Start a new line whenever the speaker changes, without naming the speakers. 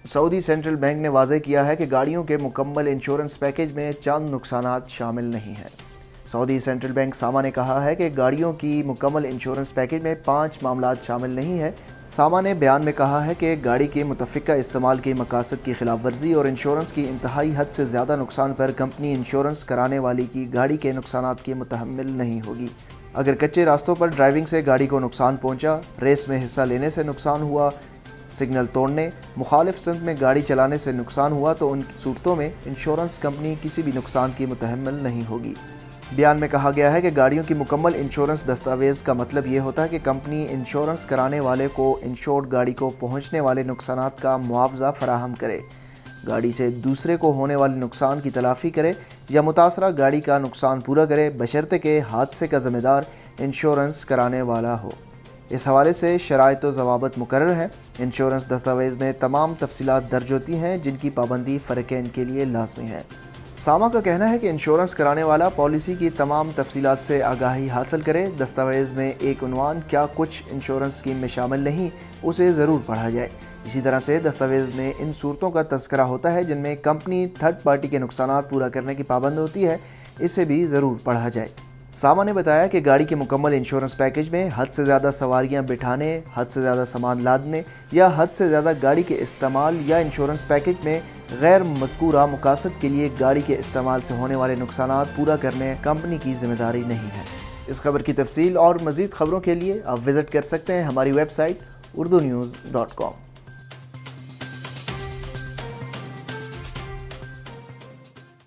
سعودی central bank نے واضح کیا ہے کہ گاڑیوں کے مکمل انشورنس پیکیج میں چند نقصانات شامل نہیں ہیں۔ سعودی سینٹرل بینک ساما نے کہا ہے کہ گاڑیوں کی مکمل انشورنس پیکیج میں 5 معاملات شامل نہیں ہیں۔ ساما نے بیان میں کہا ہے کہ گاڑی کے متفقہ استعمال کے مقاصد کی خلاف ورزی اور انشورنس کی انتہائی حد سے زیادہ نقصان پر کمپنی انشورنس کرانے والی کی گاڑی کے نقصانات کی متحمل نہیں ہوگی۔ اگر کچے راستوں پر ڈرائیونگ سے گاڑی کو نقصان پہنچا، ریس میں حصہ لینے سے نقصان ہوا، سگنل توڑنے، مخالف سمت میں گاڑی چلانے سے نقصان ہوا تو ان صورتوں میں انشورنس کمپنی کسی بھی نقصان کی متحمل نہیں ہوگی۔ بیان میں کہا گیا ہے کہ گاڑیوں کی مکمل انشورنس دستاویز کا مطلب یہ ہوتا ہے کہ کمپنی انشورنس کرانے والے کو انشورڈ گاڑی کو پہنچنے والے نقصانات کا معاوضہ فراہم کرے، گاڑی سے دوسرے کو ہونے والے نقصان کی تلافی کرے یا متاثرہ گاڑی کا نقصان پورا کرے، بشرطے کہ حادثے کا ذمہ دار انشورنس کرانے والا ہو۔ اس حوالے سے شرائط و ضوابط مقرر ہیں۔ انشورنس دستاویز میں تمام تفصیلات درج ہوتی ہیں جن کی پابندی فریقین کے لیے لازمی ہے۔ ساما کا کہنا ہے کہ انشورنس کرانے والا پالیسی کی تمام تفصیلات سے آگاہی حاصل کرے۔ دستاویز میں ایک عنوان کیا کچھ انشورنس اسکیم میں شامل نہیں، اسے ضرور پڑھا جائے۔ اسی طرح سے دستاویز میں ان صورتوں کا تذکرہ ہوتا ہے جن میں کمپنی تھرڈ پارٹی کے نقصانات پورا کرنے کی پابند ہوتی ہے، اسے بھی ضرور پڑھا جائے۔ ساما نے بتایا کہ گاڑی کے مکمل انشورنس پیکیج میں حد سے زیادہ سواریاں بٹھانے، حد سے زیادہ سامان لادنے یا حد سے زیادہ گاڑی کے استعمال یا انشورنس پیکیج میں غیر مذکورہ مقاصد کے لیے گاڑی کے استعمال سے ہونے والے نقصانات پورا کرنے کمپنی کی ذمہ داری نہیں ہے۔ اس خبر کی تفصیل اور مزید خبروں کے لیے آپ وزٹ کر سکتے ہیں ہماری ویب سائٹ urdunews.com۔